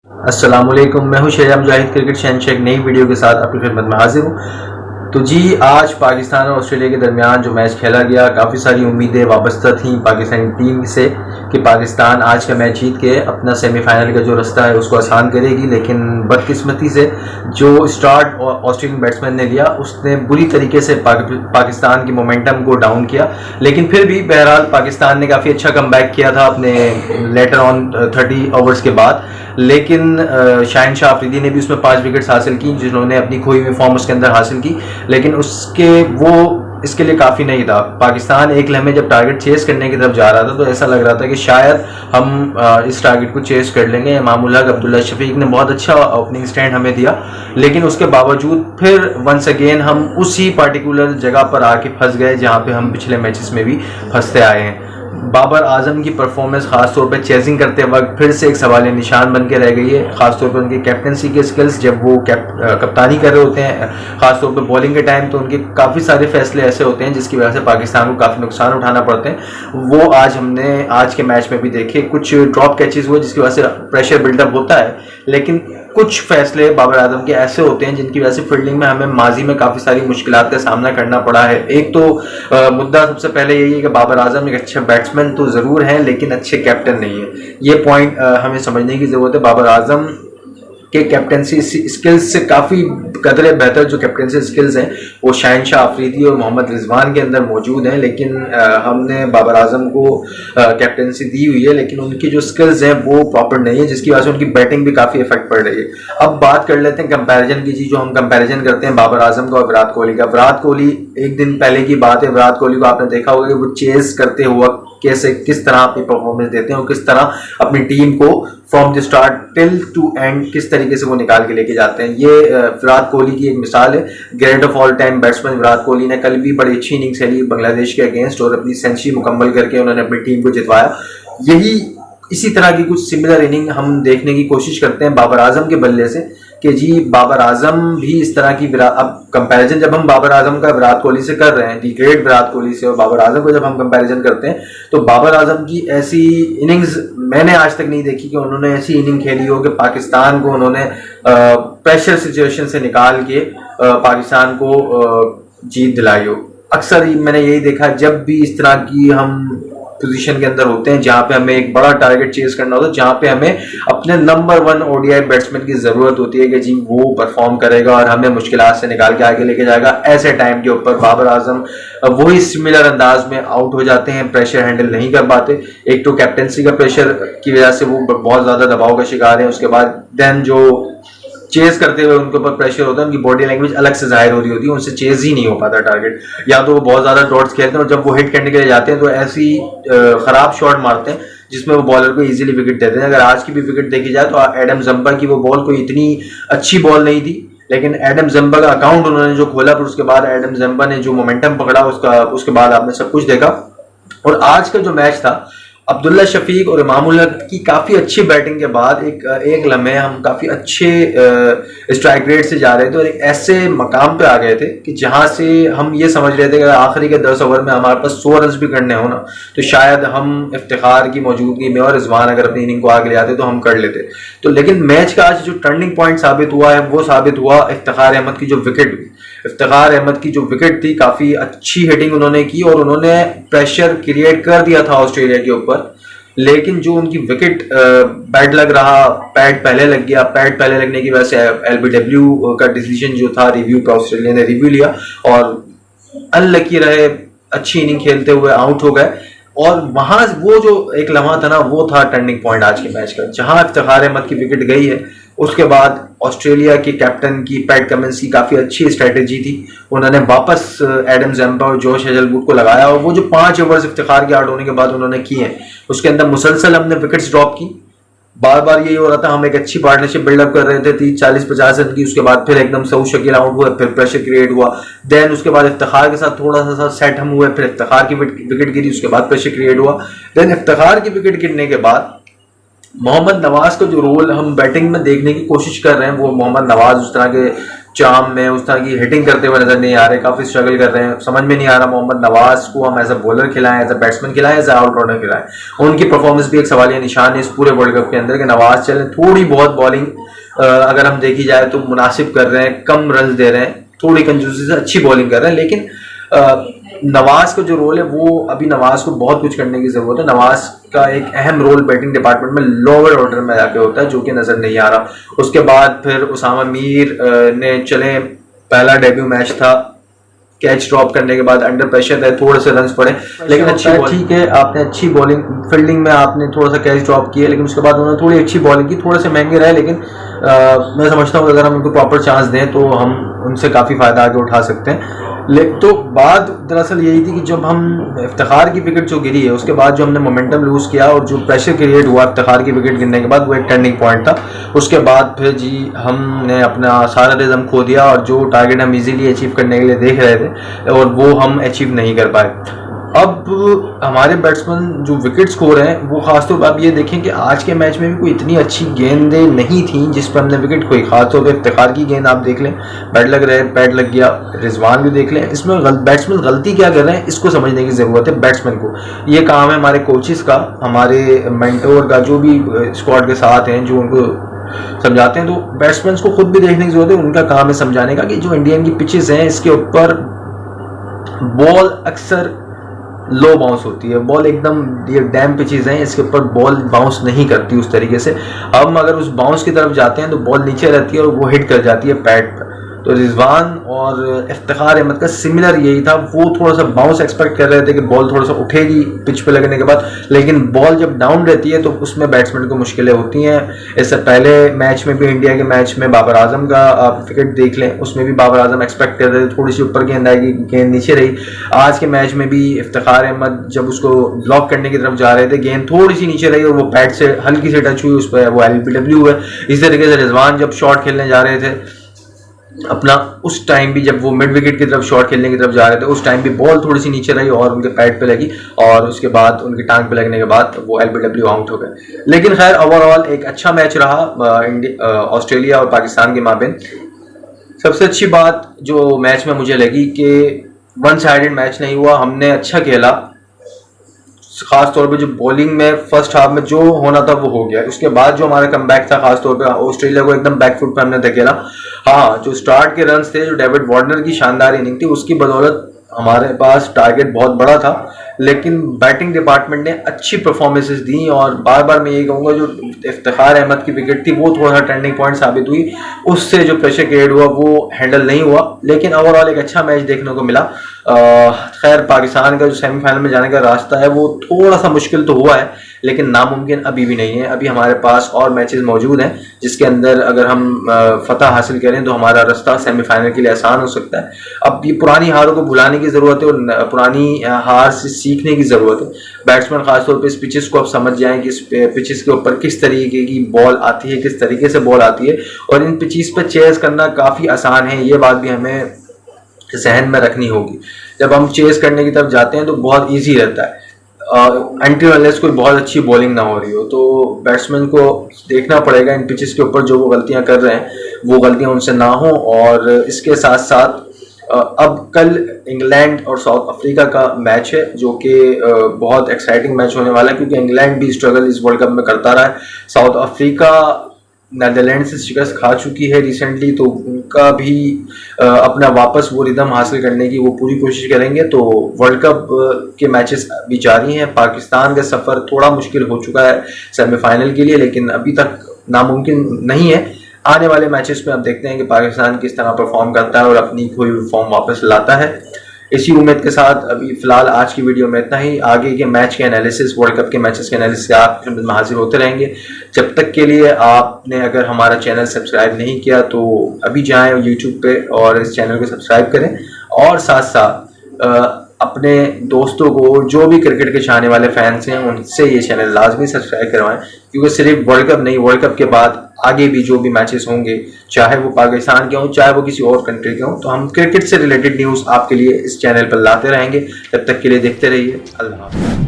अस्सलामुअलैकुम, मैं हूं शेर मुजाहिद क्रिकेट शहंशाह एक नई वीडियो के साथ आपकी खिदमत में हाजिर हूं। तो जी, आज पाकिस्तान और ऑस्ट्रेलिया के दरमियान जो मैच खेला गया, काफ़ी सारी उम्मीदें वाबस्ता थीं पाकिस्तानी टीम से कि पाकिस्तान आज का मैच जीत के अपना सेमीफाइनल का जो रास्ता है उसको आसान करेगी। लेकिन बदकिस्मती से जो स्टार्ट ऑस्ट्रेलियन बैट्समैन ने लिया उसने बुरी तरीके से पाकिस्तान की मोमेंटम को डाउन किया। लेकिन फिर भी बहरहाल पाकिस्तान ने काफ़ी अच्छा कमबैक किया था अपने लेटर ऑन 30 ओवर्स के बाद। लेकिन शाहिनशाह अफरीदी ने भी उसमें 5 विकेट्स हासिल की, जिन्होंने अपनी खोई हुई फॉर्म उसके अंदर हासिल की। लेकिन इसके लिए काफ़ी नहीं था। पाकिस्तान एक लम्हे जब टारगेट चेस करने की तरफ जा रहा था तो ऐसा लग रहा था कि शायद हम इस टारगेट को चेस कर लेंगे। इमामुल हक अब्दुल्ला शफीक ने बहुत अच्छा ओपनिंग स्टैंड हमें दिया, लेकिन उसके बावजूद फिर वंस अगेन हम उसी पार्टिकुलर जगह पर आके फंस गए जहाँ पे हम पिछले मैचेस में भी फंसते आए हैं। बाबर आजम की परफॉर्मेंस खासतौर पर चेजिंग करते वक्त फिर से एक सवाल निशान बन के रह गई है। खासतौर पर उनकी कैप्टनसी के स्किल्स, जब वो कप्तानी कर रहे होते हैं खासतौर पर बॉलिंग के टाइम, तो उनके काफ़ी सारे फैसले ऐसे होते हैं जिसकी वजह से पाकिस्तान को काफ़ी नुकसान उठाना पड़ते हैं। वो हमने आज के मैच में भी देखे। कुछ ड्रॉप कैचेस हुए जिसकी वजह से प्रेशर बिल्डअप होता है, लेकिन कुछ फैसले बाबर आजम के ऐसे होते हैं जिनकी वजह से फील्डिंग में हमें माजी में काफ़ी सारी मुश्किलात का सामना करना पड़ा है। एक तो मुद्दा सबसे पहले यही है कि बाबर आजम एक अच्छे बैट्समैन तो ज़रूर हैं लेकिन अच्छे कैप्टन नहीं है। ये पॉइंट हमें समझने की ज़रूरत है। बाबर आजम के कैप्टनसी स्किल्स से काफ़ी कदरे बेहतर जो कैप्टनसी स्किल्स हैं वो शाहिनशाह अफरीदी और मोहम्मद रिजवान के अंदर मौजूद हैं। लेकिन हमने बाबर आजम को कैप्टनसी दी हुई है, लेकिन उनकी जो स्किल्स हैं वो प्रॉपर नहीं है, जिसकी वजह से उनकी बैटिंग भी काफ़ी इफेक्ट पड़ रही है। अब बात कर लेते हैं कंपैरिजन की। जी, जो हम कंपैरिजन करते हैं बाबर आजम का और विराट कोहली का। विराट कोहली, एक दिन पहले की बात है, विराट कोहली को आपने देखा होगा कि वो चेस करते हुआ किस तरह अपनी परफॉर्मेंस देते हैं और किस तरह अपनी टीम को from the start till two and किस तरीके से वो निकाल के लेके जाते हैं। ये विराट कोहली की एक मिसाल है। Great of all time batsman Virat Kohli ने कल भी बड़ी अच्छी इनिंग्स खेली बांग्लादेश के अगेंस्ट और अपनी सेंचुरी मुकम्मल करके उन्होंने अपनी टीम को जितवाया। इसी तरह की कुछ सिमिलर इनिंग हम देखने की कोशिश करते हैं बाबर आजम के बल्ले से कि जी बाबर आजम भी इस तरह की अब कंपैरिजन जब हम बाबर आजम का विराट कोहली से कर रहे हैं, दी ग्रेट विराट कोहली से, और बाबर आजम को जब हम कंपैरिजन करते हैं तो बाबर आजम की ऐसी इनिंग्स मैंने आज तक नहीं देखी कि उन्होंने ऐसी इनिंग खेली हो कि पाकिस्तान को उन्होंने प्रेशर सिचुएशन से निकाल के पाकिस्तान को जीत दिलाई हो। अक्सर मैंने यही देखा जब भी इस तरह की हम पोजीशन के अंदर होते हैं जहां पे हमें एक बड़ा टारगेट चेज करना होता है, जहां पे हमें अपने नंबर 1 ओडीआई बैट्समैन की जरूरत होती है कि जी वो परफॉर्म करेगा और हमें मुश्किलात से निकाल के आगे लेके जाएगा। ऐसे टाइम के ऊपर बाबर आजम वही सिमिलर अंदाज में आउट हो जाते हैं, प्रेशर हैंडल नहीं कर पाते। एक तो कैप्टनसी का प्रेशर की वजह से वो बहुत ज्यादा दबाव का शिकार है। उसके बाद देन जो चेज करते हुए उनके ऊपर प्रेशर होता है, उनकी बॉडी लैंग्वेज अलग से जाहिर हो रही होती है, उनसे चेज ही नहीं हो पाता टारगेट, या तो वो बहुत ज्यादा डॉट्स खेलते हैं और जब वो हिट करने के लिए जाते हैं तो ऐसी खराब शॉट मारते हैं जिसमें वो बॉलर को इजीली विकेट देते हैं। अगर आज की भी विकेट देखी जाए तो एडम जम्बा की वो बॉल कोई इतनी अच्छी बॉल नहीं थी, लेकिन एडम जम्बा का अकाउंट उन्होंने जो खोला फिर उसके बाद एडम जम्बा ने जो मोमेंटम पकड़ा उसके बाद आपने सब कुछ देखा। और आज का जो मैच था, अब्दुल्ला शफीक और इमामुल हक की काफ़ी अच्छी बैटिंग के बाद एक लम्हे हम काफ़ी अच्छे स्ट्राइक रेट से जा रहे थे और एक ऐसे मकाम पे आ गए थे कि जहां से हम ये समझ रहे थे कि आखिरी के 10 ओवर में हमारे पास 100 रन भी करने हो ना तो शायद हम इफ्तिखार की मौजूदगी में और रिजवान अगर अपनी इनिंग को आगे ले आते तो हम कर लेते। तो लेकिन मैच का आज जो टर्निंग पॉइंट साबित हुआ है वो साबित हुआ इफ्तिखार अहमद की जो विकेट हुई। इफ्तिखार अहमद की जो विकेट थी, काफ़ी अच्छी हिटिंग उन्होंने की और उन्होंने प्रेशर क्रिएट कर दिया था ऑस्ट्रेलिया के ऊपर। लेकिन जो उनकी विकेट बैड लग रहा, पैड पहले लग गया, पैड पहले लगने की वजह से एलबीडब्ल्यू का डिसीजन जो था रिव्यू का, ऑस्ट्रेलिया ने रिव्यू लिया और अनलकी रहे, अच्छी इनिंग खेलते हुए आउट हो गए। और वहां वो जो एक लम्हा था ना वो था टर्निंग पॉइंट आज के मैच का, जहां इफ्तिखार अहमद की विकेट गई है। उसके बाद ऑस्ट्रेलिया के कैप्टन की पैट कमिंस की काफ़ी अच्छी स्ट्रेटेजी थी। उन्होंने वापस एडम जम्बा और जोश हेजलवुड को लगाया और वो जो 5 ओवर्स इफ्तिखार के आउट होने के बाद उन्होंने किए हैं उसके अंदर मुसलसल हमने विकेट्स ड्रॉप की। बार बार यही हो रहा था, हम एक अच्छी पार्टनरशिप बिल्डअप कर रहे थे 30-40-50 रन की, उसके बाद फिर एकदम सऊद शकील आउट हुआ, फिर प्रेशर क्रिएट हुआ। देन उसके बाद इफ्तिखार के साथ थोड़ा सा सेट हम हुए, फिर इफ्तिखार की विकेट गिरी, उसके बाद प्रेशर क्रिएट हुआ। देन इफ्तिखार की विकेट गिरने के बाद मोहम्मद नवाज का जो रोल हम बैटिंग में देखने की कोशिश कर रहे हैं, वो मोहम्मद नवाज उस तरह के चाम में उस तरह की हिटिंग करते हुए नजर नहीं आ रहे, काफी स्ट्रगल कर रहे हैं। समझ में नहीं आ रहा मोहम्मद नवाज को हम एज अ बॉलर खिलाएं, एज अ बैट्समैन खिलाएं, एज अ ऑलराउंडर खिलाएं। उनकी परफॉर्मेंस भी एक सवालिया निशान है इस पूरे वर्ल्ड कप के अंदर कि नवाज चले थोड़ी बहुत बॉलिंग अगर हम देखी जाए तो मुनासिब कर रहे हैं, कम रन दे रहे हैं, थोड़ी कंजूसी से अच्छी बॉलिंग कर रहे हैं। लेकिन नवाज का जो रोल है वो अभी नवाज को बहुत कुछ करने की जरूरत है। नवाज का एक अहम रोल बैटिंग डिपार्टमेंट में लोअर ऑर्डर में जाके होता है, जो कि नजर नहीं आ रहा। उसके बाद फिर उसामा मीर ने चले, पहला डेब्यू मैच था, कैच ड्रॉप करने के बाद अंडर प्रेशर थे, थोड़े से रन पड़े, लेकिन अच्छी ठीक है, आपने अच्छी बॉलिंग फील्डिंग में आपने थोड़ा सा कैच ड्रॉप किया, लेकिन उसके बाद उन्होंने थोड़ी अच्छी बॉलिंग की, थोड़े से महंगे रहे, लेकिन मैं समझता हूँ अगर हम उनको प्रॉपर चांस दें तो हम उनसे काफ़ी फ़ायदा आगे उठा सकते हैं। तो बात दरअसल यही थी कि जब हम इफ्तिखार की विकेट जो गिरी है उसके बाद जो हमने मोमेंटम लूज़ किया और जो प्रेशर क्रिएट हुआ इफ्तिखार की विकेट गिरने के बाद, वो एक टर्निंग पॉइंट था। उसके बाद फिर जी हमने अपना सारा रिदम खो दिया और जो टारगेट हम इजीली अचीव करने के लिए देख रहे थे और वो हम अचीव नहीं कर पाए। अब हमारे बैट्समैन जो विकेट्स खो रहे हैं वो खासतौर पर आप ये देखें कि आज के मैच में भी कोई इतनी अच्छी गेंदें नहीं थी जिस पर हमने विकेट खोई। खासतौर पर इफ्तिखार की गेंद आप देख लें, पैड लग गया, रिजवान भी देख लें, इसमें बैट्समैन गलती क्या कर रहे हैं इसको समझने की ज़रूरत है बैट्समैन को। ये काम है हमारे कोचेस का, हमारे मेंटोर का, जो भी स्क्वाड के साथ हैं जो उनको समझाते हैं। तो बैट्समैन को खुद भी देखने की जरूरत है, उनका काम है समझाने का कि जो इंडियन की पिचेस हैं इसके ऊपर बॉल अक्सर लो बाउंस होती है, बॉल एकदम ये डैम पिचेस हैं, इसके ऊपर बॉल बाउंस नहीं करती उस तरीके से। हम अगर उस बाउंस की तरफ जाते हैं तो बॉल नीचे रहती है और वो हिट कर जाती है पैड पर। तो रिजवान और इफ्तिखार अहमद का सिमिलर यही था, वो थोड़ा सा बाउंस एक्सपेक्ट कर रहे थे कि बॉल थोड़ा सा उठेगी पिच पे लगने के बाद, लेकिन बॉल जब डाउन रहती है तो उसमें बैट्समैन को मुश्किलें होती हैं। इससे पहले मैच में भी, इंडिया के मैच में बाबर आजम का आप विकेट देख लें, उसमें भी बाबर आजम एक्सपेक्ट कर रहे थे थोड़ी सी ऊपर गेंद आएगी, गेंद नीचे रही। आज के मैच में भी इफ्तिखार अहमद जब उसको ब्लॉक करने की तरफ जा रहे थे, गेंद थोड़ी सी नीचे रही और वो पैड से हल्की से टच हुई, उस पर वो LBW है। इस तरीके से रिजवान जब शॉट खेलने जा रहे थे अपना, उस टाइम भी जब वो मिड विकेट की तरफ शॉट खेलने की तरफ जा रहे थे, उस टाइम भी बॉल थोड़ी सी नीचे रही और उनके पैड पे लगी और उसके बाद उनकी टांग पे लगने के बाद वो LBW आउट हो गए। लेकिन खैर ओवरऑल एक अच्छा मैच रहा ऑस्ट्रेलिया और पाकिस्तान के माबेन। सबसे अच्छी बात जो मैच में मुझे लगी कि वन साइडेड मैच नहीं हुआ, हमने अच्छा खेला। खास तौर पे जो बॉलिंग में फर्स्ट हाफ में जो होना था वो हो गया। उसके बाद जो हमारा कमबैक था, खास तौर पे ऑस्ट्रेलिया को एकदम बैकफुट पे हमने धकेला। हाँ, जो स्टार्ट के रन्स थे, जो डेविड वार्नर की शानदार इनिंग थी, उसकी बदौलत हमारे पास टारगेट बहुत बड़ा था, लेकिन बैटिंग डिपार्टमेंट ने अच्छी परफॉर्मेंसेस दी और बार बार मैं ये कहूँगा जो इफ्तिखार अहमद की विकेट थी वो थोड़ा सा टर्निंग पॉइंट साबित हुई, उससे जो प्रेशर क्रिएट हुआ वो हैंडल नहीं हुआ। लेकिन ओवरऑल एक अच्छा मैच देखने को मिला। खैर पाकिस्तान का जो सेमीफाइनल में जाने का रास्ता है वो थोड़ा सा मुश्किल तो हुआ है, लेकिन नामुमकिन अभी भी नहीं है। अभी हमारे पास और मैचेस मौजूद हैं जिसके अंदर अगर हम फतह हासिल करें तो हमारा रास्ता सेमीफाइनल के लिए आसान हो सकता है। अब ये पुरानी हारों को भुलाने की ज़रूरत है और पुरानी हार से सीखने की ज़रूरत है। बैट्समैन खासतौर पर इस पिचेस को अब समझ जाएं कि इस पिचेस के ऊपर किस तरीके की बॉल आती है, किस तरीके से बॉल आती है, और इन पिचेस पर चेस करना काफ़ी आसान है। ये बात भी हमें जहन में रखनी होगी। जब हम चेस करने की तरफ जाते हैं तो बहुत इजी रहता है अनटिल अनलेस कोई बहुत अच्छी बॉलिंग ना हो रही हो। तो बैट्समैन को देखना पड़ेगा इन पिचेस के ऊपर जो वो गलतियां कर रहे हैं वो गलतियां उनसे ना हो। और इसके साथ साथ अब कल इंग्लैंड और साउथ अफ्रीका का मैच है जो कि बहुत एक्साइटिंग मैच होने वाला है, क्योंकि इंग्लैंड भी स्ट्रगल इस वर्ल्ड कप में करता रहा है। साउथ अफ्रीका नीदरलैंड से शिकस्त खा चुकी है रिसेंटली, तो उनका भी अपना वापस वो रिदम हासिल करने की वो पूरी कोशिश करेंगे। तो वर्ल्ड कप के मैचेस अभी जारी हैं। पाकिस्तान का सफ़र थोड़ा मुश्किल हो चुका है सेमीफाइनल के लिए, लेकिन अभी तक नामुमकिन नहीं है। आने वाले मैचेस में अब देखते हैं कि पाकिस्तान किस तरह परफॉर्म करता है और अपनी खोई हुई फॉर्म वापस लाता है। इसी उम्मीद के साथ अभी फिलहाल आज की वीडियो में इतना ही। आगे के मैच के एनालिसिस, वर्ल्ड कप के मैचेस के एनालिसिस आप में हाजिर होते रहेंगे। जब तक के लिए आपने अगर हमारा चैनल सब्सक्राइब नहीं किया तो अभी जाएं यूट्यूब पे और इस चैनल को सब्सक्राइब करें, और साथ साथ अपने दोस्तों को जो भी क्रिकेट के चाहने वाले फैंस हैं उनसे ये चैनल लाजमी सब्सक्राइब करवाएं, क्योंकि सिर्फ वर्ल्ड कप नहीं, वर्ल्ड कप के बाद आगे भी जो भी मैचेस होंगे, चाहे वो पाकिस्तान के हों चाहे वो किसी और कंट्री के हों, तो हम क्रिकेट से रिलेटेड न्यूज़ आपके लिए इस चैनल पर लाते रहेंगे। तब तक के लिए देखते रहिए। अल्लाह हाफ़िज़।